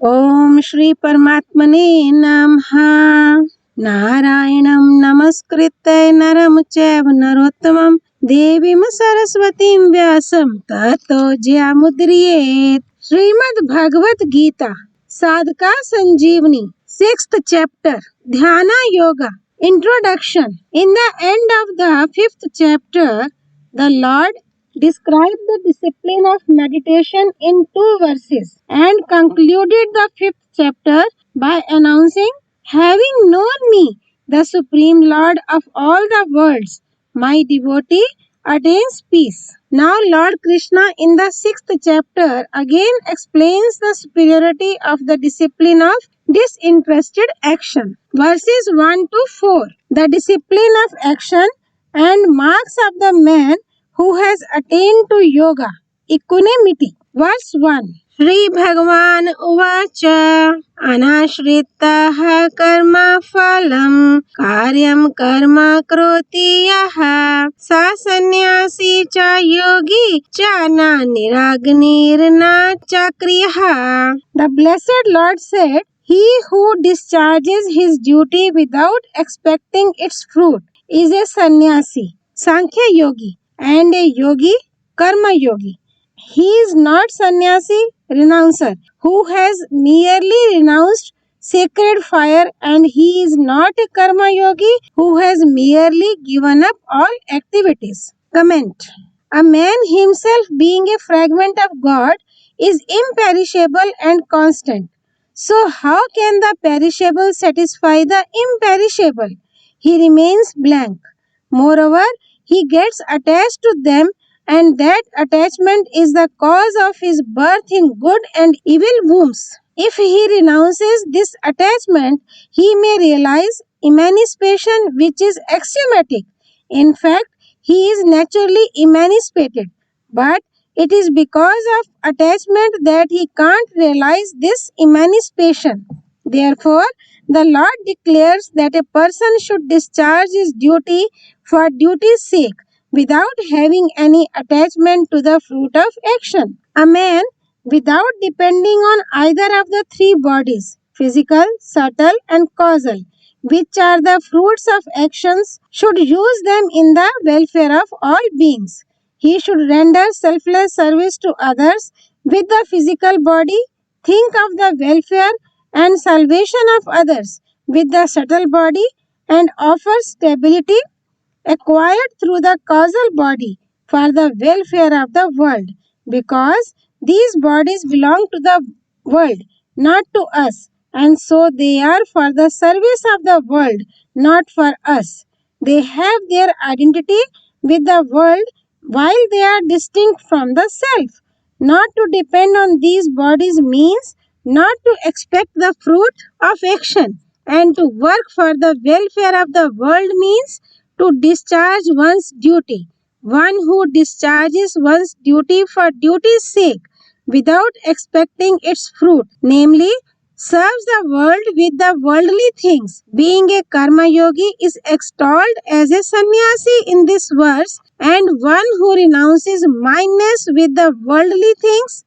ओम श्री परमात्मने नमः। नारायणं नमस्कृत्य नरं चैव नरोत्तमं देवीं सरस्वतीं व्यासं ततो जयमुदीरयेत्। श्रीमद् भगवद गीता साधका संजीवनी 6th chapter Dhyana Yoga Introduction. In the end of the 5th chapter, the Lord described the discipline of meditation in 2 verses and concluded the 5th chapter by announcing, having known me, the Supreme Lord of all the worlds, my devotee attains peace. Now Lord Krishna in the 6th chapter again explains the superiority of the discipline of disinterested action. Verses 1 to 4. The discipline of action and marks of the man who has attained to yoga, equanimity. Verse 1. Shri Bhagavan Uvacha Anashrittah karma phalam karyam karma kroti yaha sa sannyasi cha yogi cha na niragnir na chakriyaha. The blessed Lord said, he who discharges his duty without expecting its fruit is a sannyasi, Sankhya yogi, and a yogi, karma yogi. He is not sannyasi, renouncer, who has merely renounced sacred fire, and he is not a karma yogi who has merely given up all activities. Comment. A man himself being a fragment of God is imperishable and constant. So how can the perishable satisfy the imperishable? He remains blank. Moreover, he gets attached to them, and that attachment is the cause of his birth in good and evil wombs. If he renounces this attachment, he may realize emancipation, which is axiomatic. In fact, he is naturally emancipated, but it is because of attachment that he can't realize this emancipation. Therefore, the Lord declares that a person should discharge his duty for duty's sake without having any attachment to the fruit of action. A man, without depending on either of the 3 bodies, physical, subtle and causal, which are the fruits of actions, should use them in the welfare of all beings. He should render selfless service to others with the physical body, think of the welfare and salvation of others with the subtle body, and offer stability acquired through the causal body for the welfare of the world, because these bodies belong to the world, not to us, and so they are for the service of the world, not for us. They have their identity with the world while they are distinct from the self. Not to depend on these bodies means not to expect the fruit of action, and to work for the welfare of the world means to discharge one's duty. One who discharges one's duty for duty's sake without expecting its fruit, namely, serves the world with the worldly things, being a karma yogi, is extolled as a sannyasi in this verse, and one who renounces mindness with the worldly things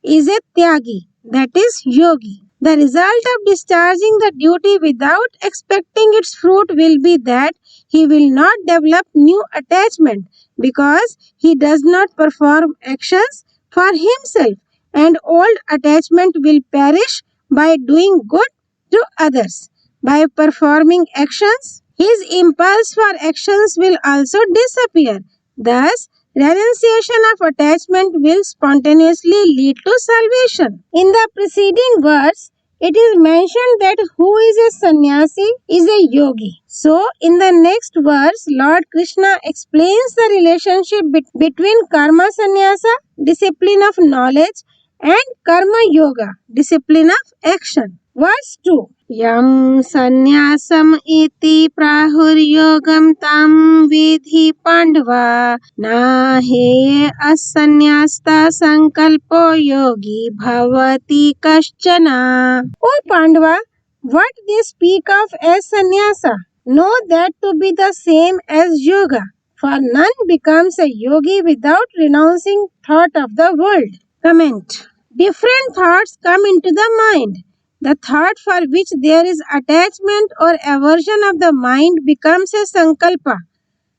is a tyagi, that is yogi. The result of discharging the duty without expecting its fruit will be that he will not develop new attachment, because he does not perform actions for himself, and old attachment will perish by doing good to others. By performing actions, his impulse for actions will also disappear. Thus, renunciation of attachment will spontaneously lead to salvation. In the preceding verse, it is mentioned that who is a sannyasi is a yogi. So, in the next verse, Lord Krishna explains the relationship between karma sannyasa, discipline of knowledge, and karma yoga, discipline of action. Verse 2. Yam sannyasam iti prahuryogam tam vidhi pandava na he asanyasta sankalpo yogi bhavati kaschana. O Pandava, what they speak of as sannyasa, know that to be the same as yoga, for none becomes a yogi without renouncing thought of the world. Comment. Different thoughts come into the mind. The thought for which there is attachment or aversion of the mind becomes a sankalpa,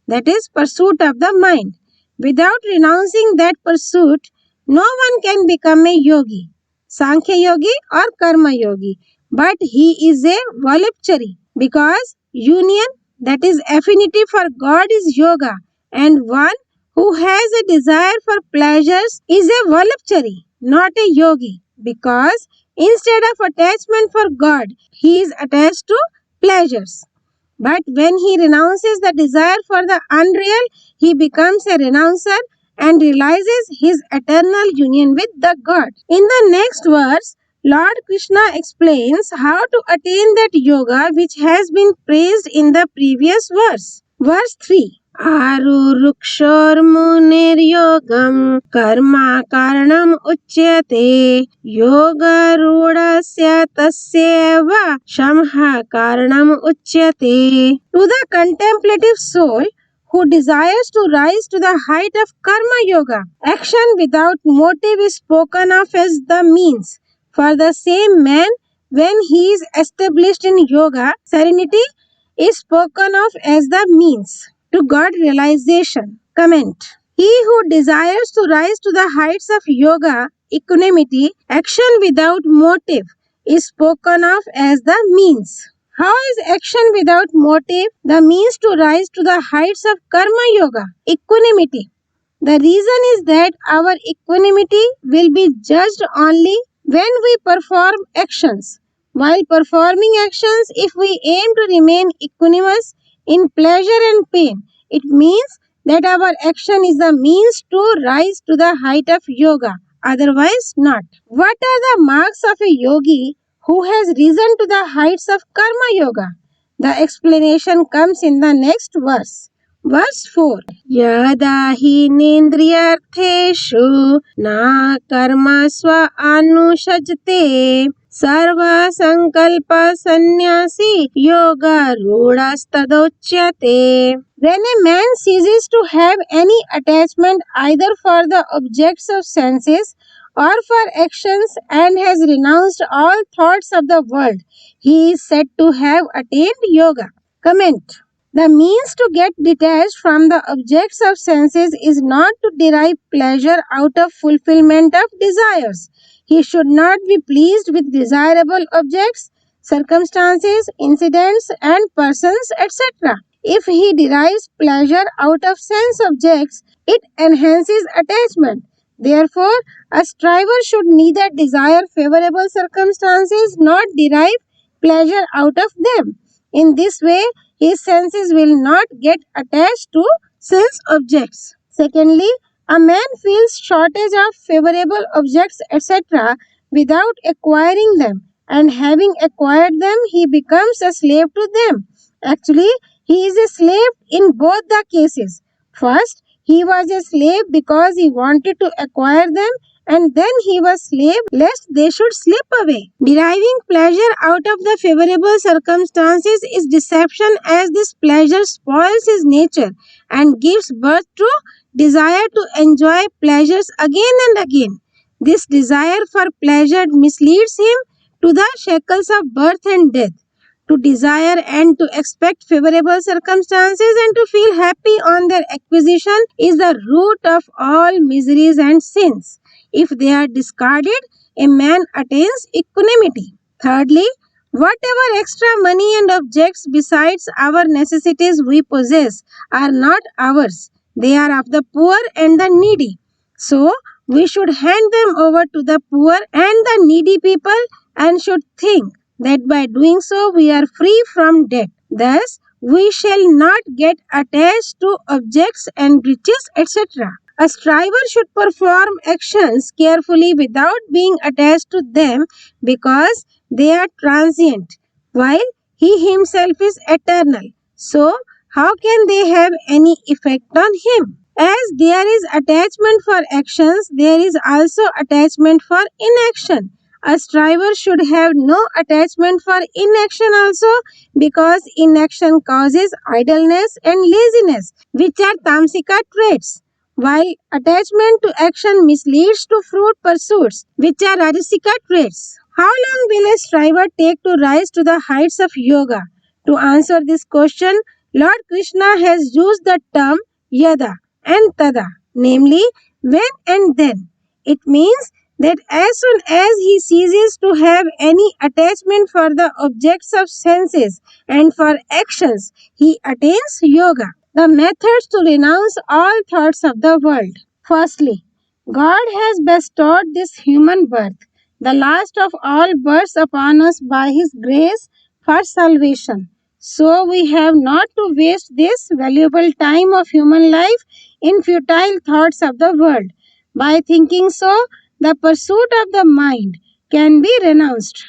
that is, pursuit of the mind. Without renouncing that pursuit, no one can become a yogi, Sankhya yogi or Karma yogi, but he is a voluptuary because union, that is, affinity for God, is yoga, and one who has a desire for pleasures is a voluptuary, not a yogi, because instead of attachment for God, he is attached to pleasures. But when he renounces the desire for the unreal, he becomes a renouncer and realizes his eternal union with the God. In the next verse, Lord Krishna explains how to attain that yoga which has been praised in the previous verse. Verse 3. आरुरुक्षोर्मुनिर्योगं कर्म कारणम् उच्यते योगारूढस्य तस्यैव शमः कारणम् उच्यते. To the contemplative soul who desires to rise to the height of karma yoga, action without motive is spoken of as the means. For the same man, when he is established in yoga, serenity is spoken of as the means to God realization. Comment. He who desires to rise to the heights of yoga, equanimity, action without motive, is spoken of as the means. How is action without motive the means to rise to the heights of karma yoga, equanimity? The reason is that our equanimity will be judged only when we perform actions. While performing actions, if we aim to remain equanimous in pleasure and pain, it means that our action is the means to rise to the height of yoga, otherwise not. What are the marks of a yogi who has risen to the heights of karma yoga? The explanation comes in the next verse. Verse 4. यदा हीनेन्द्रियार्थेषु न कर्मस्व अनुषजते सर्वसंकल्पसन्न्यासी योगारूढस्तदोच्यते. When a man ceases to have any attachment either for the objects of senses or for actions and has renounced all thoughts of the world, he is said to have attained yoga. Comment. The means to get detached from the objects of senses is not to derive pleasure out of fulfillment of desires. He should not be pleased with desirable objects, circumstances, incidents, and persons, etc. If he derives pleasure out of sense objects, it enhances attachment. Therefore, a striver should neither desire favorable circumstances nor derive pleasure out of them. In this way, his senses will not get attached to sense objects. Secondly, a man feels shortage of favorable objects, etc., without acquiring them, and having acquired them, he becomes a slave to them. Actually, he is a slave in both the cases. First, he was a slave because he wanted to acquire them, and then he was slave lest they should slip away. Deriving pleasure out of the favorable circumstances is deception, as this pleasure spoils his nature and gives birth to desire to enjoy pleasures again and again. This desire for pleasure misleads him to the shackles of birth and death. To desire and to expect favorable circumstances and to feel happy on their acquisition is the root of all miseries and sins. If they are discarded, a man attains equanimity. Thirdly, whatever extra money and objects besides our necessities we possess are not ours. They are of the poor and the needy. So, we should hand them over to the poor and the needy people and should think that by doing so we are free from debt. Thus, we shall not get attached to objects and riches, etc. A striver should perform actions carefully without being attached to them because they are transient, while he himself is eternal. So, how can they have any effect on him? As there is attachment for actions, there is also attachment for inaction. A striver should have no attachment for inaction also, because inaction causes idleness and laziness, which are tamsika traits. while attachment to action misleads to fruit pursuits, which are rajasika traits. How long will a striver take to rise to the heights of yoga? To answer this question, Lord Krishna has used the term yada and tada, namely when and then. It means that as soon as he ceases to have any attachment for the objects of senses and for actions, he attains yoga. The methods to renounce all thoughts of the world. Firstly, God has bestowed this human birth, the last of all births, upon us by His grace for salvation. So we have not to waste this valuable time of human life in futile thoughts of the world. By thinking so, the pursuit of the mind can be renounced.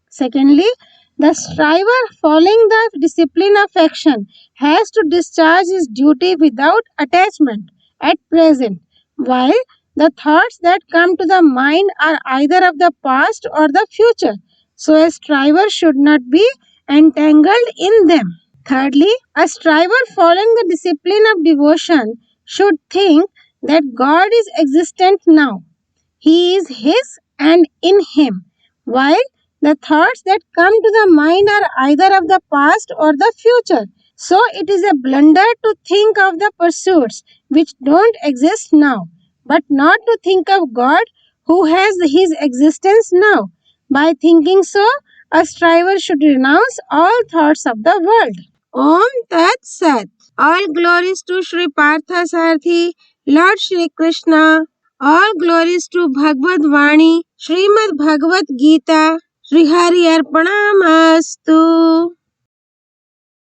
Secondly, the striver following the discipline of action has to discharge his duty without attachment at present, while the thoughts that come to the mind are either of the past or the future. So a striver should not be entangled in them. Thirdly, a striver following the discipline of devotion should think that God is existent now. He is his and in him, while the thoughts that come to the mind are either of the past or the future. So it is a blunder to think of the pursuits which don't exist now, but not to think of God who has his existence now. By thinking so, a striver should renounce all thoughts of the world. Om Tat Sat. All glories to Sri Partha Sarthi, Lord Shri Krishna. All glories to Bhagavad Vani, Srimad Bhagavad-Gita, Sri Hari Arpanamastu.